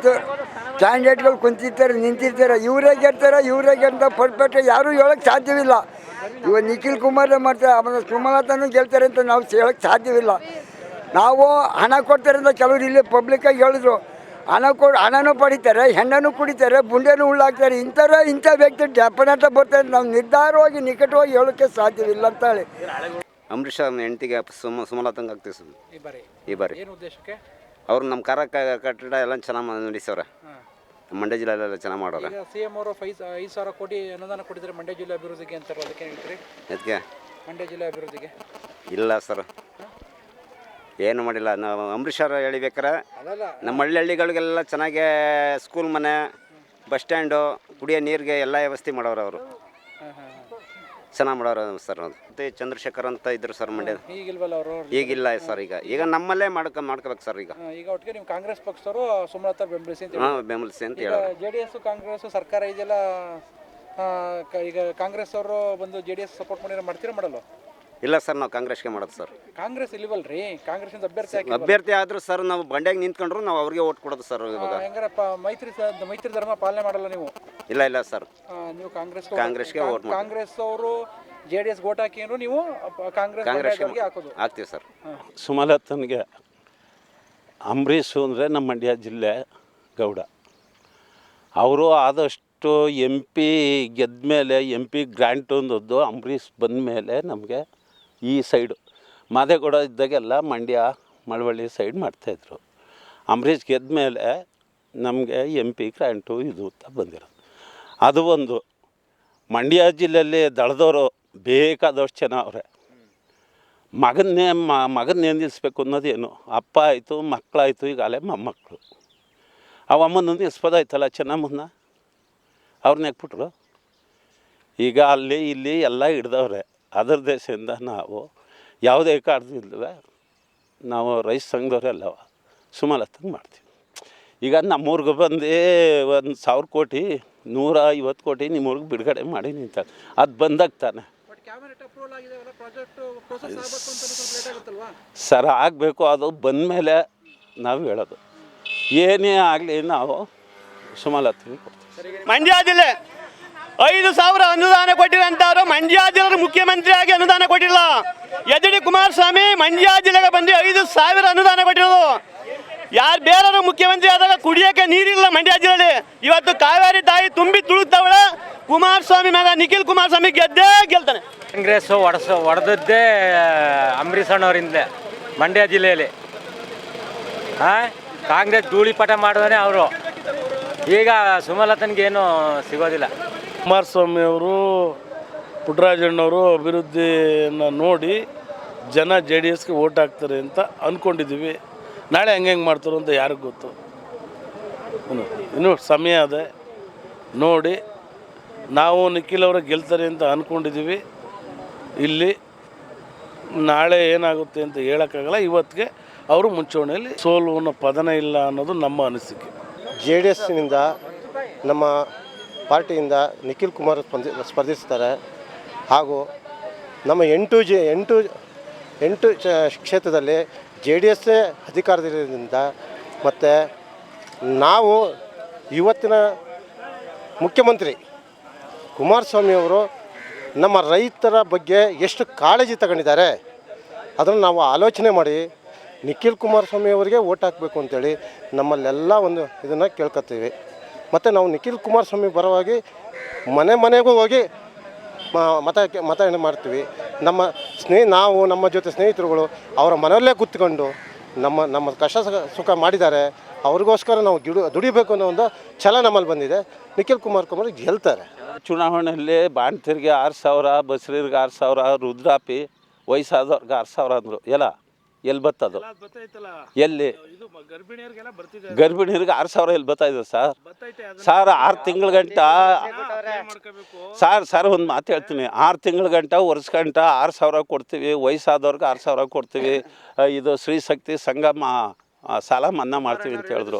40 ಕ್ಯಾಂಡಿಡೇಟ್ಗಳು ಕುಂತಿರ್ತಾರೆ, ನಿಂತಿರ್ತಾರೆ. ಇವರೇ ಗೆಲ್ತಾರೆ ಪರ್ಫೆಕ್ಟ್ ಯಾರೂ ಹೇಳೋಕ್ಕೆ ಸಾಧ್ಯವಿಲ್ಲ. ಇವಾಗ ನಿಖಿಲ್ ಕುಮಾರೇ ಮಾಡ್ತಾರೆ, ಆಮೇಲೆ ಸುಮಲತಾನು ಗೆಲ್ತಾರೆ ಅಂತ ನಾವು ಹೇಳೋಕ್ಕೆ ಸಾಧ್ಯವಿಲ್ಲ. ನಾವು ಹಣ ಕೊಡ್ತಾರೆ ಅಂತ ಕೆಲವರು ಇಲ್ಲಿ ಪಬ್ಲಿಕ್ಕಾಗಿ ಹೇಳಿದ್ರು. ಹಣನೂ ಪಡಿತಾರೆ, ಹೆಣ್ಣನ್ನು ಕುಡಿತಾರೆ, ಬುಂಡೆನೂ ಉಳ್ಳಾಕ್ತಾರೆ. ಇಂಥ ವ್ಯಕ್ತಿ ಡೆಫಿನೆಟ್ ಬರ್ತಾರೆ. ನಾವು ನಿರ್ಧಾರವಾಗಿ ನಿಕಟವಾಗಿ ಹೇಳೋಕ್ಕೆ ಸಾಧ್ಯವಿಲ್ಲ ಅಂತ ಹೇಳಿ. ಅಂಬರೀಷ್ ಅವ್ರನ್ನ ಹೆಂಡತಿಗೆ ಸುಮಲತಂಗೆ ಆಗ್ತೀವಿ ಸರ್ ಈ ಬಾರಿ. ಏನು ಉದ್ದೇಶಕ್ಕೆ? ಅವ್ರು ನಮ್ಮ ಕಟ್ಟಡ ಎಲ್ಲ ಚೆನ್ನಾಗಿ ನಡೆಸವ್ರೆ. ಮಂಡ್ಯ ಜಿಲ್ಲೆಯಲ್ಲೆಲ್ಲ ಚೆನ್ನಾಗಿ ಮಾಡೋರೆ. ಈಗ CM ಅವರು 5,000 ಕೋಟಿ ಅನುದಾನ ಕೊಟ್ಟಿದ್ದಾರೆ ಮಂಡ್ಯ ಜಿಲ್ಲೆ ಅಭಿವೃದ್ಧಿಗೆ ಅಂತಾರೆ, ಅದಕ್ಕೆ ಹೇಳ್ತೀರಿ? ಅದಕ್ಕೆ ಮಂಡ್ಯ ಜಿಲ್ಲೆ ಅಭಿವೃದ್ಧಿಗೆ ಇಲ್ಲ ಸರ್, ಏನು ಮಾಡಿಲ್ಲ. ನಾವು ಅಂಬರೀಷ್ ಅವ್ರು ಹೇಳಿಬೇಕಾರೆ ನಮ್ಮ ಹಳ್ಳಿಗಳಿಗೆಲ್ಲ ಚೆನ್ನಾಗೆ ಸ್ಕೂಲ್ ಮನೆ, ಬಸ್ ಸ್ಟ್ಯಾಂಡು, ಕುಡಿಯೋ ನೀರಿಗೆ ಎಲ್ಲ ವ್ಯವಸ್ಥೆ ಮಾಡೋರು. ಅವರು ಚೆನ್ನಾಗಿ ಮಾಡೋರು ಸರ್. ಅದು ಮತ್ತು ಚಂದ್ರಶೇಖರ್ ಅಂತ ಇದ್ರು ಸರ್ ಮಂಡ್ಯ. ಈಗಿಲ್ವಲ್ಲ ಅವರು? ಈಗಿಲ್ಲ ಸರ್. ಈಗ ನಮ್ಮಲ್ಲೇ ಮಾಡ್ಕೋಬೇಕು ಸರ್. ಈಗ ಒಟ್ಟಿಗೆ ನೀವು ಕಾಂಗ್ರೆಸ್ ಪಕ್ಷದವರು ಸುಮಲತಾ ಬೆಂಬಲಿಸಿ ಅಂತ ಬೆಂಬಲಿಸಿ ಅಂತ ಹೇಳೋರು. JDS ಕಾಂಗ್ರೆಸ್ ಸರ್ಕಾರ ಇದೆಲ್ಲ, ಈಗ ಕಾಂಗ್ರೆಸ್ ಅವರು ಬಂದು JDS ಸಪೋರ್ಟ್ ಮಾಡಿದ್ರೆ ಮಾಡ್ತೀರಾ ಮಾಡಲ್ಲ? ಇಲ್ಲ ಸರ್, ನಾವು ಕಾಂಗ್ರೆಸ್ಗೆ ಮಾಡೋದು ಸರ್. ಕಾಂಗ್ರೆಸ್ ಇಲ್ವಲ್ರಿ? ಕಾಂಗ್ರೆಸ್ನಿಂದ ಅಭ್ಯರ್ಥಿ ಆದರೂ ಸರ್ ನಾವು ಬಂಡ್ಯಾಗ ನಿಂತ್ಕೊಂಡ್ರು ನಾವು ಅವ್ರಿಗೆ ಓಟ್ ಕೊಡೋದು ಸರ್. ಇವಾಗ ಹೆಂಗಾರಪ್ಪ ಮೈತ್ರಿ ಧರ್ಮ ಪಾಲನೆ ಮಾಡಲ್ಲ ನೀವು? ಇಲ್ಲ ಸರ್, ನೀವು ಕಾಂಗ್ರೆಸ್ಗೆ ಓಟ್ ಮಾಡಿ. ಕಾಂಗ್ರೆಸ್ ಅವರು JDS ಓಟ್ ಹಾಕಿದ್ರು, ನೀವು ಕಾಂಗ್ರೆಸ್ಗೆ ಹಾಕೋದು? ಆಗ್ತೀವಿ ಸರ್. ಸುಮಲತನಿಗೆ ಅಂಬರೀಷು ಅಂದರೆ ನಮ್ಮ ಮಂಡ್ಯ ಜಿಲ್ಲೆ ಗೌಡ. ಅವರು ಆದಷ್ಟು MP ಗೆದ್ದ ಮೇಲೆ MP ಗ್ರ್ಯಾಂಟ್ ಒಂದದ್ದು ಅಂಬರೀಷ್ ಬಂದ ಮೇಲೆ ನಮಗೆ ಈ ಸೈಡು ಮಾದೇಗೌಡ ಇದ್ದಾಗೆಲ್ಲ ಮಂಡ್ಯ ಮಳವಳ್ಳಿ ಸೈಡ್ ಮಾಡ್ತಾಯಿದ್ರು. ಅಂಬರೀಷ್ ಗೆದ್ದ ಮೇಲೆ ನಮಗೆ MP ಗ್ರ್ಯಾಂಟು ಇದು ಅಂತ ಬಂದಿರೋದು. ಅದು ಒಂದು ಮಂಡ್ಯ ಜಿಲ್ಲೆಯಲ್ಲಿ ದಳದವರು ಬೇಕಾದಷ್ಟು ಜನ ಅವರೇ. ಮಗನ್ನೇ ನಿಲ್ಲಿಸ್ಬೇಕು ಅನ್ನೋದೇನು, ಅಪ್ಪ ಆಯಿತು, ಮಕ್ಕಳಾಯಿತು, ಈಗ ಅಲ್ಲೇ ಮೊಮ್ಮಕ್ಕಳು. ಅವಮ್ಮನ ನಿಲ್ಲಿಸ್ಬೋದಾಯ್ತಲ್ಲ ಚೆನ್ನಮ್ಮನ್ನ, ಅವ್ರನ್ನ ಯಾಕ್ಬಿಟ್ರು? ಈಗ ಅಲ್ಲಿ ಇಲ್ಲಿ ಎಲ್ಲ ಹಿಡ್ದವ್ರೆ. ಅದರ ದೇಶದಿಂದ ನಾವು ಯಾವುದೇ ಕಾರಣದಿಲ್ವೇ ನಾವು ರೈತ ಸಂಘದವರೆಲ್ಲವ ಸುಮಲತಂಗೆ ಮಾಡ್ತೀವಿ. ಈಗ ನಮ್ಮೂರ್ಗೆ ಬಂದು 1,000 ಕೋಟಿ 150 ಕೋಟಿ ನಿಮ್ಮೂರ್ಗೆ ಬಿಡುಗಡೆ ಮಾಡಿ ನಿಂತ, ಅದು ಬಂದಾಗ ತಾನೆ ಸರ್ ಆಗಬೇಕು. ಅದು ಬಂದಮೇಲೆ ನಾವು ಹೇಳೋದು. ಏನೇ ಆಗಲಿ ನಾವು ಸುಮಲತಂಗೆ ಕೊಡ್ತೀವಿ. ಮಂಡ್ಯ ಜಿಲ್ಲೆ 5,000 ಅನುದಾನ ಕೊಟ್ಟಿರೋಂಥವ್ರು ಮಂಡ್ಯ ಜಿಲ್ಲೆ ಮುಖ್ಯಮಂತ್ರಿಯಾಗಿ ಅನುದಾನ ಕೊಟ್ಟಿಲ್ಲ. HD ಕುಮಾರಸ್ವಾಮಿ ಮಂಡ್ಯ ಜಿಲ್ಲೆಗೆ ಬಂದು 5,000 ಅನುದಾನ ಕೊಟ್ಟಿರೋದು. ಯಾರು ಬೇರೆಯವರು ಮುಖ್ಯಮಂತ್ರಿ ಆದಾಗ ಕುಡಿಯೋಕ್ಕೆ ನೀರಿಲ್ಲ ಮಂಡ್ಯ ಜಿಲ್ಲೆಯಲ್ಲಿ. ಇವತ್ತು ಕಾವೇರಿ ತಾಯಿ ತುಂಬಿ ತುಳುಕ್ತವಳ. ಕುಮಾರಸ್ವಾಮಿ ಮಗ ನಿಖಿಲ್ ಕುಮಾರಸ್ವಾಮಿ ಗೆಲ್ತಾನೆ. ಕಾಂಗ್ರೆಸ್ ಹೊಡೆದದ್ದೇ ಅಂಬರೀಷ್ ಅಣ್ಣವರಿಂದಲೇ ಮಂಡ್ಯ ಜಿಲ್ಲೆಯಲ್ಲಿ. ಕಾಂಗ್ರೆಸ್ ಧೂಳಿಪಟ ಮಾಡಿದ್ರೆ ಅವರು. ಈಗ ಸುಮಲತನಿಗೇನು ಸಿಗೋದಿಲ್ಲ. ಕುಮಾರಸ್ವಾಮಿಯವರು ಪುಟ್ಟರಾಜಣ್ಣವರು ಅಭಿವೃದ್ಧಿಯನ್ನು ನೋಡಿ ಜನ JDSಗೆ ಓಟ್ ಹಾಕ್ತಾರೆ ಅಂತ ಅಂದ್ಕೊಂಡಿದ್ದೀವಿ. ನಾಳೆ ಹೆಂಗೆ ಮಾಡ್ತಾರೋ ಅಂತ ಯಾರಿಗೂ ಗೊತ್ತು. ಇನ್ನೂ ಸಮಯ ಅದೇ ನೋಡಿ. ನಾವು ನಿಖಿಲ್ ಅವರ ಗೆಲ್ತಾರೆ ಅಂತ ಅಂದ್ಕೊಂಡಿದ್ದೀವಿ. ಇಲ್ಲಿ ನಾಳೆ ಏನಾಗುತ್ತೆ ಅಂತ ಹೇಳೋಕ್ಕಾಗಲ್ಲ. ಇವತ್ತಿಗೆ ಅವರು ಮುಂಚೂಣಿಯಲ್ಲಿ ಸೋಲು ಅನ್ನೋ ಪದನೇ ಇಲ್ಲ ಅನ್ನೋದು ನಮ್ಮ ಅನಿಸಿಕೆ. JDSನಿಂದ ನಮ್ಮ ಪಾರ್ಟಿಯಿಂದ ನಿಖಿಲ್ ಕುಮಾರ್ ಸ್ಪರ್ಧಿಸ್ತಾರೆ. ಹಾಗೂ ನಮ್ಮ 8 ಕ್ಷೇತ್ರದಲ್ಲಿ JDSೇ ಅಧಿಕಾರದಲ್ಲಿರೋದ್ರಿಂದ ಮತ್ತು ನಾವು ಇವತ್ತಿನ ಮುಖ್ಯಮಂತ್ರಿ ಕುಮಾರಸ್ವಾಮಿಯವರು ನಮ್ಮ ರೈತರ ಬಗ್ಗೆ ಎಷ್ಟು ಕಾಳಜಿ ತಗೊಂಡಿದ್ದಾರೆ ಅದನ್ನು ನಾವು ಆಲೋಚನೆ ಮಾಡಿ ನಿಖಿಲ್ ಕುಮಾರಸ್ವಾಮಿ ಅವರಿಗೆ ಓಟ್ ಹಾಕಬೇಕು ಅಂತೇಳಿ ನಮ್ಮಲ್ಲೆಲ್ಲ ಒಂದು ಇದನ್ನು ಕೇಳ್ಕೊತೀವಿ. ಮತ್ತು ನಾವು ನಿಖಿಲ್ ಕುಮಾರಸ್ವಾಮಿ ಪರವಾಗಿ ಮನೆಗೂ ಹೋಗಿ ಮತ ಮಾಡ್ತೀವಿ. ನಾವು ನಮ್ಮ ಜೊತೆ ಸ್ನೇಹಿತರುಗಳು ಅವರ ಮನೆಯಲ್ಲೇ ಕೂತ್ಕೊಂಡು ನಮ್ಮ ಕಷ್ಟ ಸುಖ ಮಾಡಿದ್ದಾರೆ. ಅವ್ರಿಗೋಸ್ಕರ ನಾವು ದುಡಿಬೇಕು ಅನ್ನೋ ಒಂದು ಛಲ ನಮ್ಮಲ್ಲಿ ಬಂದಿದೆ. ನಿಖಿಲ್ ಕುಮಾರ್ ಗೆಲ್ತಾರೆ. ಚುನಾವಣೆಯಲ್ಲಿ ಬಾಣ್ತಿರಿಗೆ 6,000, ಬಸ್ರೀರಿಗೆ 6,000, ರುದ್ರಾಪಿ ವಯಸ್ಸಾದವ್ರಿಗೆ 6,000 ಅಂದರು. ಎಲ್ಲಿ ಬರ್ತದು? ಎಲ್ಲಿ ಗರ್ಭಿಣಿಯರಿಗೆ 6,000 ಎಲ್ಲಿ ಬರ್ತಾಯಿದೆ ಸರ್? 6 ತಿಂಗಳ ಗಂಟ ಸರ್ ಒಂದು ಮಾತು ಹೇಳ್ತೀನಿ. 6 ತಿಂಗಳ ಗಂಟ ವರ್ಷಗಂಟ 6,000 ಕೊಡ್ತೀವಿ. ವಯಸ್ಸಾದವ್ರಿಗೆ 6,000 ಕೊಡ್ತೀವಿ. ಇದು ಶ್ರೀ ಶಕ್ತಿ ಸಂಗಮ ಸಾಲ ಮನ್ನಾ ಮಾಡ್ತೀವಿ ಅಂತ ಹೇಳಿದ್ರು.